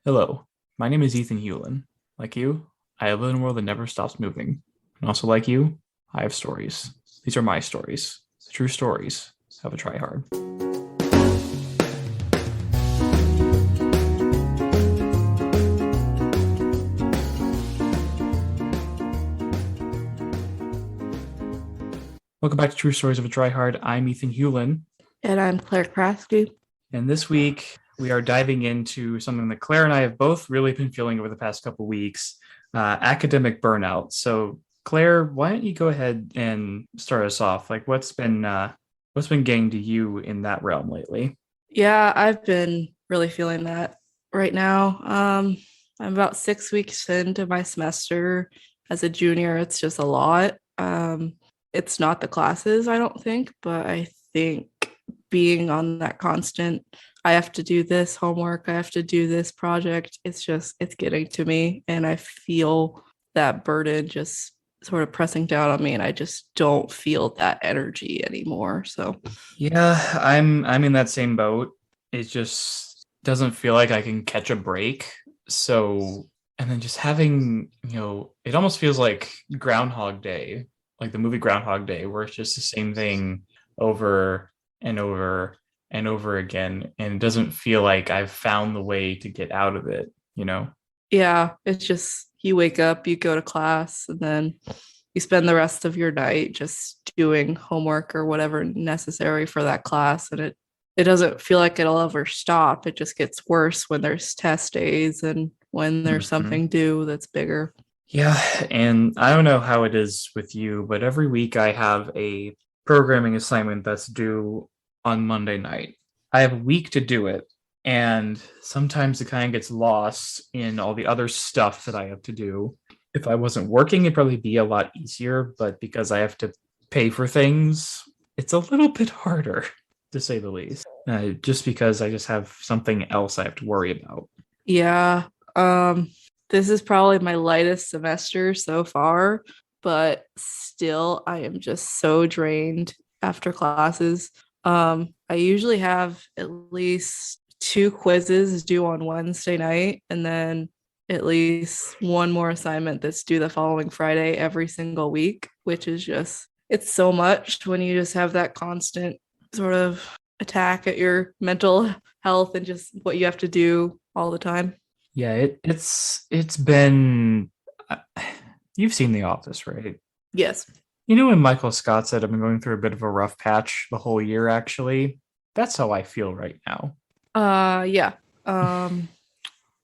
Hello, my name is Ethan Hewlin. Like you, I live in a world that never stops moving. And also like you, I have stories. These are my stories, the true stories of a tryhard. Welcome back to True Stories of a Tryhard. I'm Ethan Hewlin, And I'm Claire Krasky. and this week we are diving into something that Claire and I have both really been feeling over the past couple weeks, academic burnout. So, Claire, why don't you go ahead and start us off? Like, what's been getting to you in that realm lately? Yeah, I've been really feeling that right now. I'm about 6 weeks into my semester as a junior. It's just a lot. It's not the classes, I don't think, but I think being on that constant, I have to do this homework, I have to do this project. It's getting to me, and I feel that burden just sort of pressing down on me, and I just don't feel that energy anymore. So, Yeah, I'm in that same boat. It just doesn't feel like I can catch a break. So, and then just having, it almost feels like Groundhog Day, like the movie Groundhog Day, where it's just the same thing over and over and over again. And it doesn't feel like I've found the way to get out of it? yeah, it's just you wake up, you go to class, and then you spend the rest of your night just doing homework or whatever necessary for that class. And it doesn't feel like it'll ever stop. It just gets worse when there's test days and when there's Mhm. something due that's bigger. Yeah, and I don't know how it is with you, but every week I have a programming assignment that's due on Monday night. I have a week to do it, and sometimes it kind of gets lost in all the other stuff that I have to do. If I wasn't working, it'd probably be a lot easier, but because I have to pay for things, it's a little bit harder, to say the least. Just because I just have something else I have to worry about. Yeah. Um, this is probably my lightest semester so far, but still I am just so drained after classes. I usually have at least two quizzes due on Wednesday night and then at least one more assignment that's due the following Friday every single week, which is just it's so much when you just have that constant sort of attack at your mental health and just what you have to do all the time. Yeah, it's been uh, you've seen The Office, right? Yes. You know when Michael Scott said I've been going through a bit of a rough patch the whole year actually? That's how I feel right now. Yeah. Um,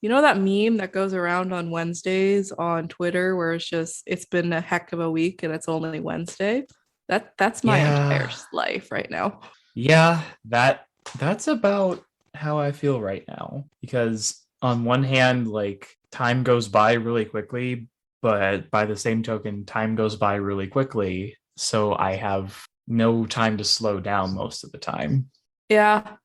you know that meme that goes around on Wednesdays on Twitter where it's been a heck of a week and it's only Wednesday? That's my entire Yeah. life right now. Yeah, that's about how I feel right now because on one hand like time goes by really quickly, but by the same token time goes by really quickly, so I have no time to slow down most of the time. Yeah.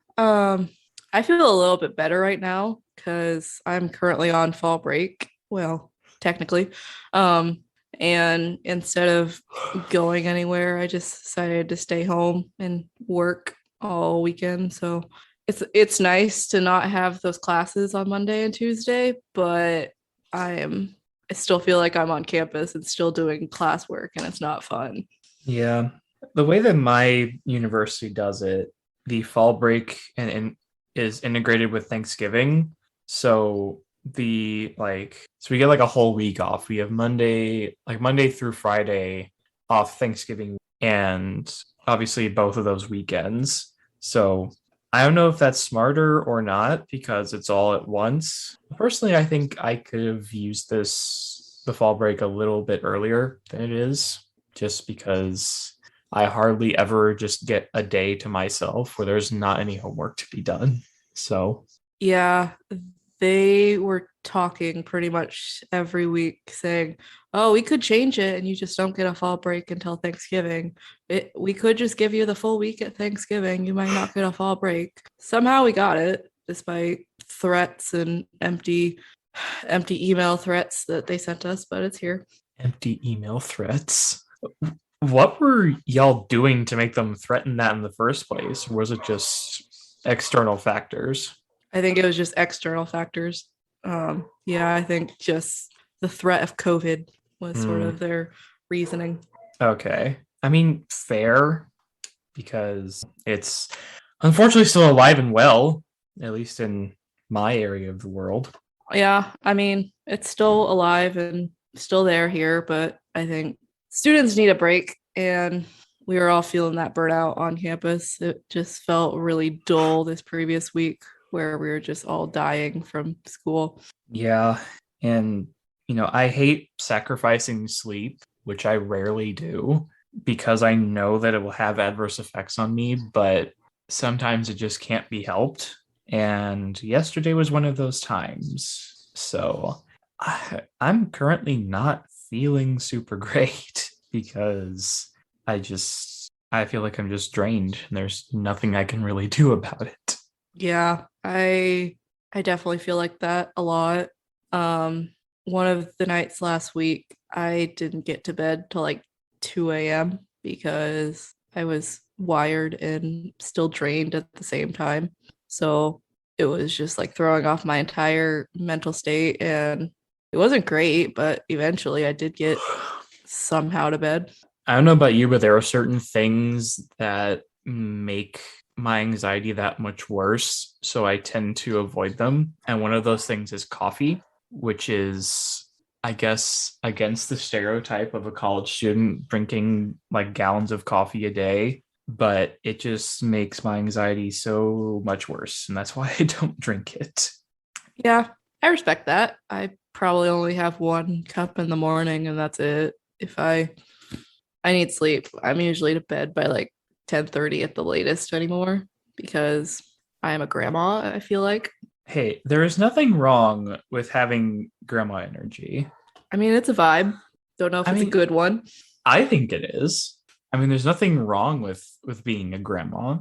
I feel a little bit better right now because I'm currently on fall break. Well, technically. Um, and instead of going anywhere, I just decided to stay home and work all weekend. So it's nice to not have those classes on Monday and Tuesday, but I am I still feel like I'm on campus and still doing classwork and it's not fun. Yeah. The way that my university does it, the fall break and is integrated with Thanksgiving. So we get like a whole week off. We have Monday through Friday off Thanksgiving and obviously both of those weekends. So I don't know if that's smarter or not because it's all at once. Personally, I think I could have used the fall break a little bit earlier than it is just because I hardly ever just get a day to myself where there's not any homework to be done. So, Yeah, they were talking pretty much every week saying, "Oh, we could change it and you just don't get a fall break until Thanksgiving. We could just give you the full week at Thanksgiving. You might not get a fall break." Somehow we got it despite threats and empty email threats that they sent us, but it's here. empty email threats. What were y'all doing to make them threaten that in the first place? Or was it just external factors? I think it was just external factors. Yeah, I think just the threat of COVID was sort Hmm. of their reasoning. Okay. I mean, fair, because it's unfortunately still alive and well, at least in my area of the world. Yeah, I mean, it's still alive and still there here, but I think students need a break, and we were all feeling that burnout on campus. It just felt really dull this previous week where we were just all dying from school. Yeah. And, I hate sacrificing sleep, which I rarely do because I know that it will have adverse effects on me, but sometimes it just can't be helped. And yesterday was one of those times. So I'm currently not feeling super great because I feel like I'm just drained and there's nothing I can really do about it. Yeah, I definitely feel like that a lot. Um, one of the nights last week, I didn't get to bed till like 2 a.m. because I was wired and still drained at the same time. So it was just like throwing off my entire mental state, and it wasn't great, but eventually I did get somehow to bed. I don't know about you, but there are certain things that make my anxiety that much worse. So I tend to avoid them. And one of those things is coffee, which is, I guess, against the stereotype of a college student drinking like gallons of coffee a day. But it just makes my anxiety so much worse. And that's why I don't drink it. Yeah, I respect that. I probably only have one cup in the morning and that's it. If I need sleep, I'm usually to bed by like 10:30 at the latest anymore because I am a grandma, I feel like. Hey, there is nothing wrong with having grandma energy. I mean, it's a vibe. Don't know if I it's a mean, good one. I think it is. I mean, there's nothing wrong with being a grandma.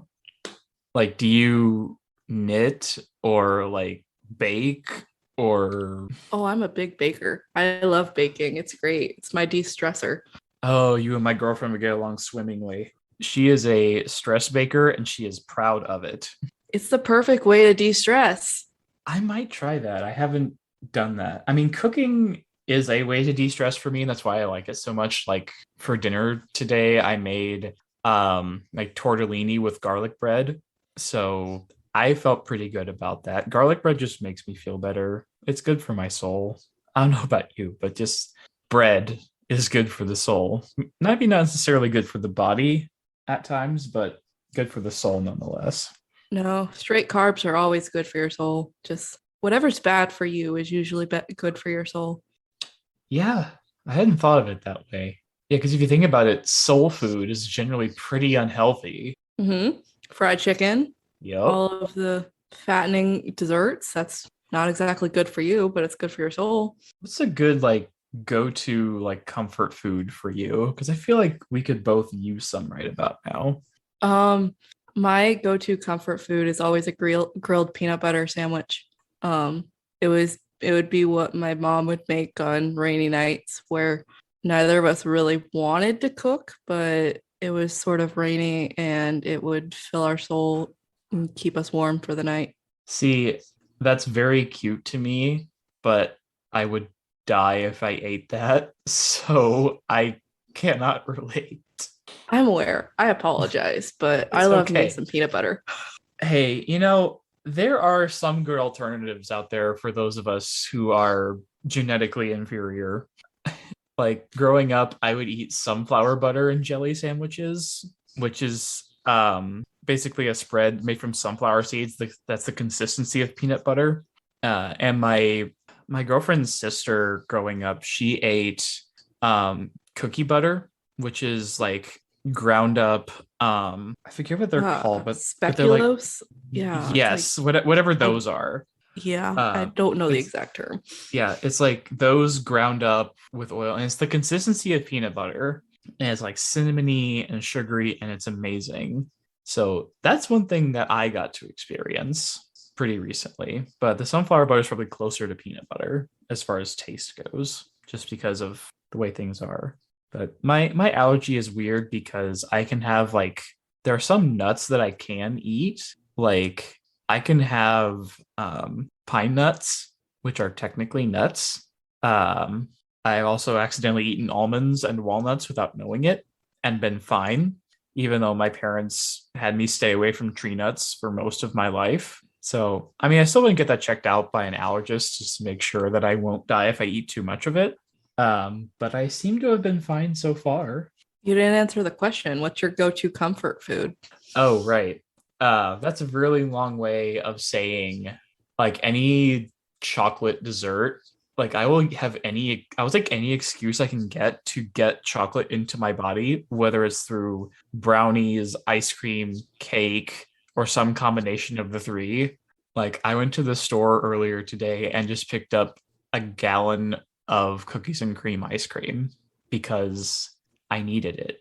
Like, do you knit or like bake or Oh, I'm a big baker. I love baking. It's great. It's my de-stressor. oh, you and my girlfriend would get along swimmingly. She is a stress baker and she is proud of it. It's the perfect way to de-stress. I might try that. I haven't done that. I mean, cooking is a way to de-stress for me, and that's why I like it so much. Like for dinner today, I made like tortellini with garlic bread. So I felt pretty good about that. Garlic bread just makes me feel better. It's good for my soul. I don't know about you, but just bread is good for the soul. Maybe not necessarily good for the body at times, but good for the soul nonetheless. No, straight carbs are always good for your soul. Just whatever's bad for you is usually good for your soul. Yeah, I hadn't thought of it that way. Yeah, because if you think about it, soul food is generally pretty unhealthy. Fried chicken, Yep. all of the fattening desserts. That's not exactly good for you, but it's good for your soul. What's a good like go-to like comfort food for you? Because I feel like we could both use some right about now. Um, my go-to comfort food is always a grilled peanut butter sandwich. Um, it would be what my mom would make on rainy nights where neither of us really wanted to cook, but it was sort of rainy and it would fill our soul and keep us warm for the night. See, that's very cute to me, but I would die if I ate that. So I cannot relate. I'm aware. I apologize, but I It's love me okay. some peanut butter. Hey, there are some good alternatives out there for those of us who are genetically inferior. Like growing up, I would eat sunflower butter and jelly sandwiches, which is basically a spread made from sunflower seeds. That's the consistency of peanut butter. And my girlfriend's sister growing up, she ate cookie butter, which is like ground up I forget what they're called, but they're like Speculoos. Yeah, it's like yes, whatever I those are. yeah, I Um, don't know the it's exact term. yeah, it's like those ground up with oil, and it's the consistency of peanut butter, and it's like cinnamony and sugary, and it's amazing. So that's one thing that I got to experience pretty recently. But the sunflower butter is probably closer to peanut butter as far as taste goes, just because of the way things are. But my allergy is weird because I can have like there are some nuts that I can eat, like I can have pine nuts, which are technically nuts. Um, I've also accidentally eaten almonds and walnuts without knowing it and been fine, even though my parents had me stay away from tree nuts for most of my life. So, I mean, I still wouldn't get that checked out by an allergist just to make sure that I won't die if I eat too much of it. But I seem to have been fine so far. You didn't answer the question. What's your go-to comfort food? Oh, right. That's a really long way of saying like any chocolate dessert. Like I was like any excuse I can get to get chocolate into my body, whether it's through brownies, ice cream, cake, or some combination of the three. Like I went to the store earlier today and just picked up a gallon of cookies and cream ice cream because I needed it.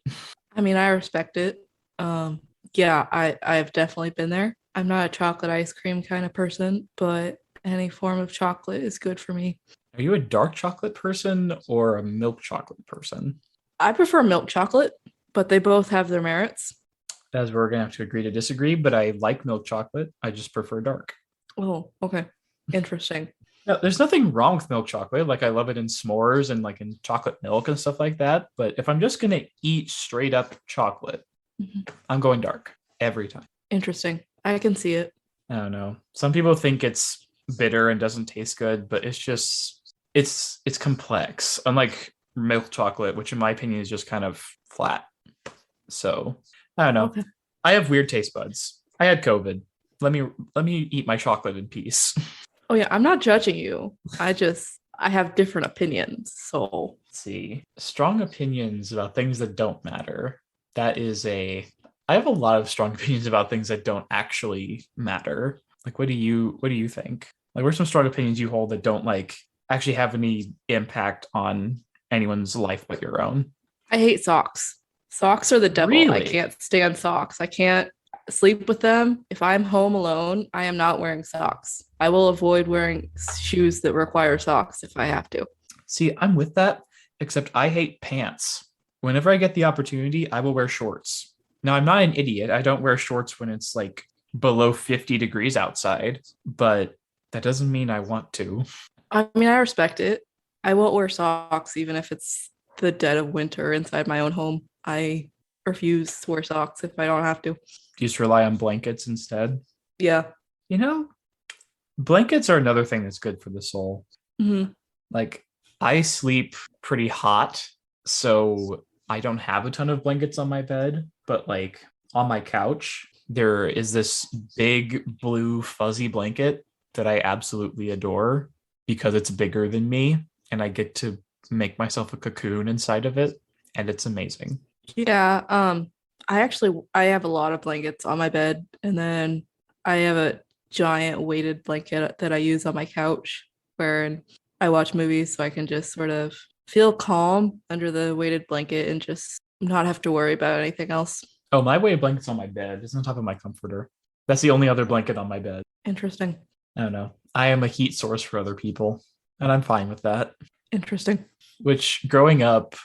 I mean, I respect it. Um, yeah, I've definitely been there. I'm not a chocolate ice cream kind of person, but any form of chocolate is good for me. Are you a dark chocolate person or a milk chocolate person? I prefer milk chocolate, but they both have their merits. As we're gonna have to agree to disagree, but I like milk chocolate. I just prefer dark. Oh, okay. Interesting. No, there's nothing wrong with milk chocolate. Like I love it in s'mores and like in chocolate milk and stuff like that. But if I'm just gonna eat straight up chocolate, Mhm. I'm going dark every time. Interesting. I can see it. I don't know. Some people think it's bitter and doesn't taste good, but it's complex. Unlike milk chocolate, which in my opinion is just kind of flat. So I don't know. Okay. I have weird taste buds. I had COVID. Let me let me eat my chocolate in peace. Oh yeah, I'm not judging you. I have different opinions. So Let's see. Strong opinions about things that don't matter. That is a I have a lot of strong opinions about things that don't actually matter. Like what do you think? Like where's some strong opinions you hold that don't like actually have any impact on anyone's life but your own? I hate socks. Socks are the devil. I Really? can't stand socks. I can't sleep with them. If I'm home alone, I am not wearing socks. I will avoid wearing shoes that require socks if I have to. See, I'm with that, except I hate pants. Whenever I get the opportunity, I will wear shorts. Now, I'm not an idiot. I don't wear shorts when it's like below 50 degrees outside, but that doesn't mean I want to. I mean, I respect it. I won't wear socks even if it's the dead of winter inside my own home. I refuse to wear socks if I don't have to. Just rely on blankets instead. Yeah. You know, blankets are another thing that's good for the soul. Hmm. Like, I sleep pretty hot, so I don't have a ton of blankets on my bed, but like on my couch, there is this big blue fuzzy blanket that I absolutely adore because it's bigger than me and I get to make myself a cocoon inside of it and it's amazing. Yeah. I have a lot of blankets on my bed, and then I have a giant weighted blanket that I use on my couch where I watch movies so I can just sort of feel calm under the weighted blanket and just not have to worry about anything else. Oh, my weighted blanket's on my bed. It's on top of my comforter. That's the only other blanket on my bed. Interesting. I don't know. I am a heat source for other people, and I'm fine with that. Interesting. Which growing up,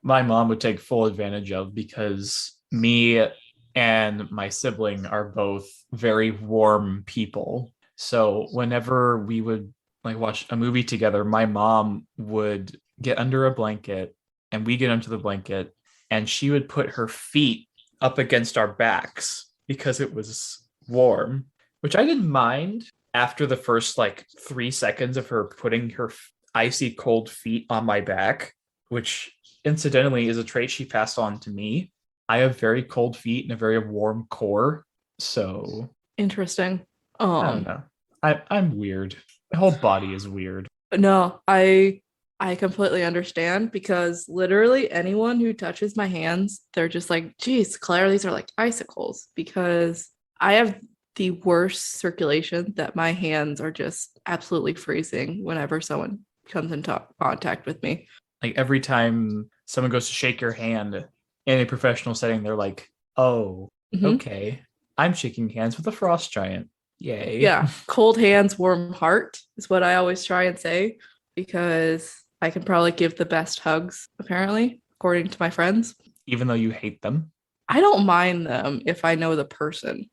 my mom would take full advantage of because me and my sibling are both very warm people. So whenever we would like watch a movie together, my mom would get under a blanket and we get under the blanket and she would put her feet up against our backs because it was warm, which I didn't mind after the first like 3 seconds of her putting her icy cold feet on my back, which incidentally is a trait she passed on to me. I have very cold feet and a very warm core. So Interesting. I don't know. I'm weird. My whole body is weird. No, I completely understand because literally anyone who touches my hands, they're just like, geez, Claire, these are like icicles because I have the worst circulation that my hands are just absolutely freezing whenever someone comes in contact with me. Like every time someone goes to shake your hand in a professional setting, they're like, oh, Hmm. okay. I'm shaking hands with a frost giant. Yay. Yeah, cold hands, warm heart is what I always try and say because I can probably give the best hugs, apparently, according to my friends. Even though you hate them. I don't mind them if I know the person.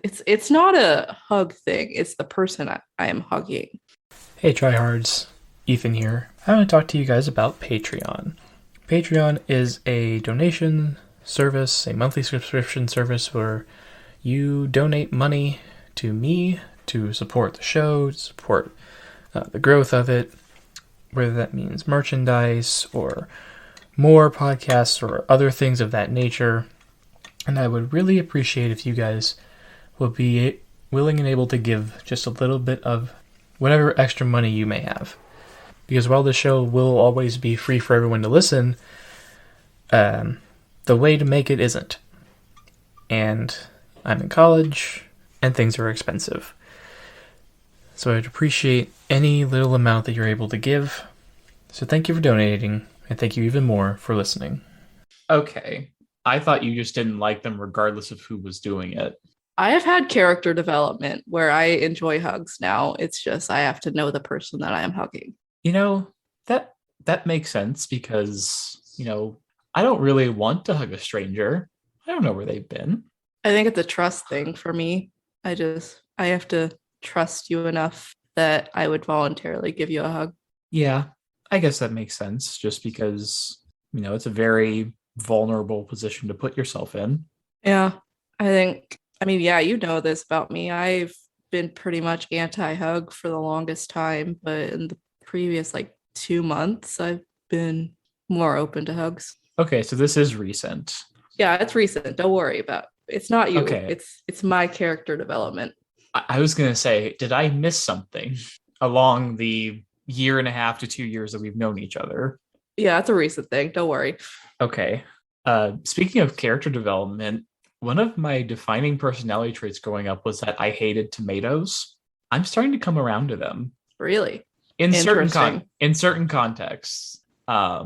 It's not a hug thing. It's the person I am hugging. Hey tryhards, Ethan here. I want to talk to you guys about Patreon. Patreon is a donation service, a monthly subscription service where you donate money to me to support the show, to support the growth of it, whether that means merchandise or more podcasts or other things of that nature. And I would really appreciate if you guys will be willing and able to give just a little bit of whatever extra money you may have. Because while the show will always be free for everyone to listen, the way to make it isn't. And I'm in college, and things are expensive. So I'd appreciate any little amount that you're able to give. So thank you for donating, and thank you even more for listening. Okay, I thought you just didn't like them regardless of who was doing it. I have had character development where I enjoy hugs now. It's just I have to know the person that I am hugging. You know, that makes sense because, I don't really want to hug a stranger. I don't know where they've been. I think it's a trust thing for me. I have to trust you enough that I would voluntarily give you a hug. Yeah, I guess that makes sense just because, it's a very vulnerable position to put yourself in. Yeah, yeah, you know this about me. I've been pretty much anti-hug for the longest time, but in the previous 2 months, I've been more open to hugs. Okay, so this is recent. Yeah, it's recent. Don't worry about it. It's not you. Okay. It's my character development. I was going to say, did I miss something along the 1.5 to 2 years that we've known each other? Yeah, it's a recent thing. Don't worry. Okay. Speaking of character development, one of my defining personality traits growing up was that I hated tomatoes. I'm starting to come around to them. Really? In certain contexts. I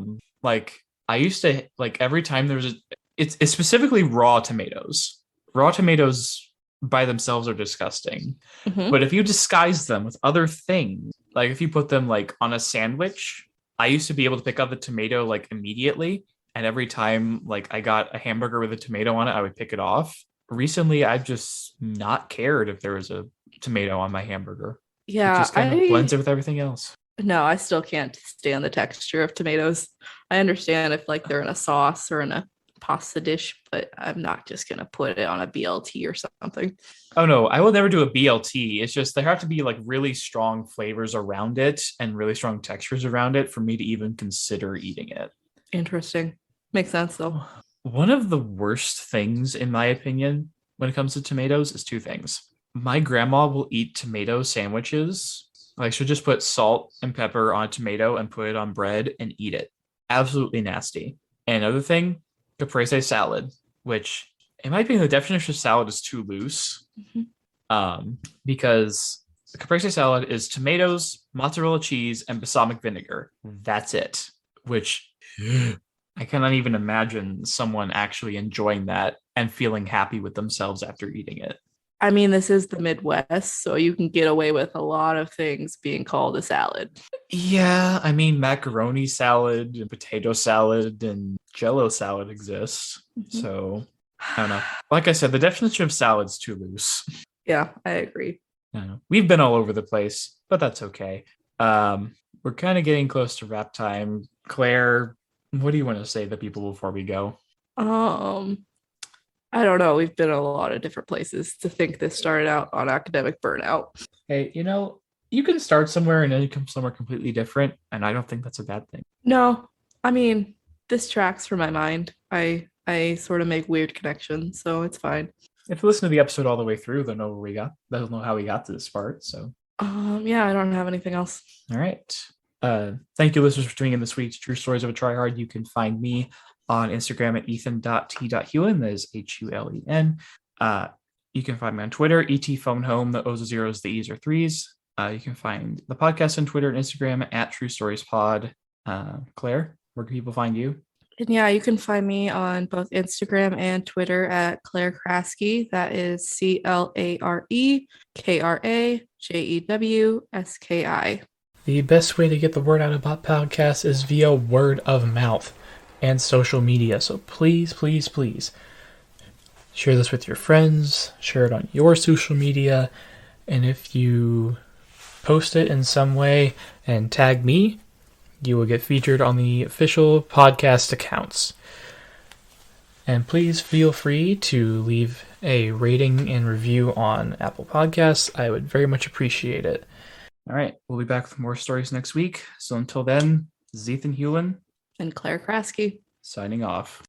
used to every time it's specifically raw tomatoes. Raw tomatoes by themselves are disgusting. Mm-hmm. But if you disguise them with other things, like if you put them on a sandwich, I used to be able to pick up the tomato immediately. And every time I got a hamburger with a tomato on it, I would pick it off. Recently, I've just not cared if there was a tomato on my hamburger. Yeah, it just kind of blends it with everything else. No, I still can't stand the texture of tomatoes. I understand if they're in a sauce or in a pasta dish, but I'm not just gonna put it on a BLT or something. Oh no, I will never do a BLT. It's just there have to be really strong flavors around it and really strong textures around it for me to even consider eating it. Interesting. Makes sense though. One of the worst things, in my opinion, when it comes to tomatoes is two things. My grandma will eat tomato sandwiches. She'll just put salt and pepper on a tomato and put it on bread and eat it. Absolutely nasty. And another thing, caprese salad, which in my opinion, the definition of salad is too loose. Mm-hmm. Because the caprese salad is tomatoes, mozzarella cheese, and balsamic vinegar. That's it. Which I cannot even imagine someone actually enjoying that and feeling happy with themselves after eating it. I mean, this is the Midwest, so you can get away with a lot of things being called a salad. Yeah, I mean, macaroni salad and potato salad and Jell-O salad exists. Mm-hmm. So, I don't know. Like I said, the definition of salad is too loose. Yeah, I agree. I don't know. We've been all over the place, but that's okay. We're kind of getting close to wrap time. Claire, what do you want to say to people before we go? I don't know. We've been a lot of different places. To think this started out on academic burnout. Hey, you can start somewhere and then you come somewhere completely different, and I don't think that's a bad thing. No, I mean, this tracks for my mind. I sort of make weird connections, so it's fine. If you listen to the episode all the way through, they'll know how we got to this part. So, yeah, I don't have anything else. All right. Thank you, listeners, for tuning in this week's True Stories of a Tryhard. You can find me on Instagram at ethan.t.hulen. That is Hulen. You can find me on Twitter, etphonehome. The O's are zeros, the E's are threes. You can find the podcast on Twitter and Instagram at True Stories Pod. Claire, where can people find you? And yeah, you can find me on both Instagram and Twitter at Claire Kraski. That is ClareKrajeWski. The best way to get the word out about podcasts is via word of mouth and social media. So please, please, please share this with your friends, share it on your social media. And if you post it in some way and tag me, you will get featured on the official podcast accounts. And please feel free to leave a rating and review on Apple Podcasts. I would very much appreciate it. All right, we'll be back with more stories next week. So until then, Zethan Hewlin and Claire Krasky signing off.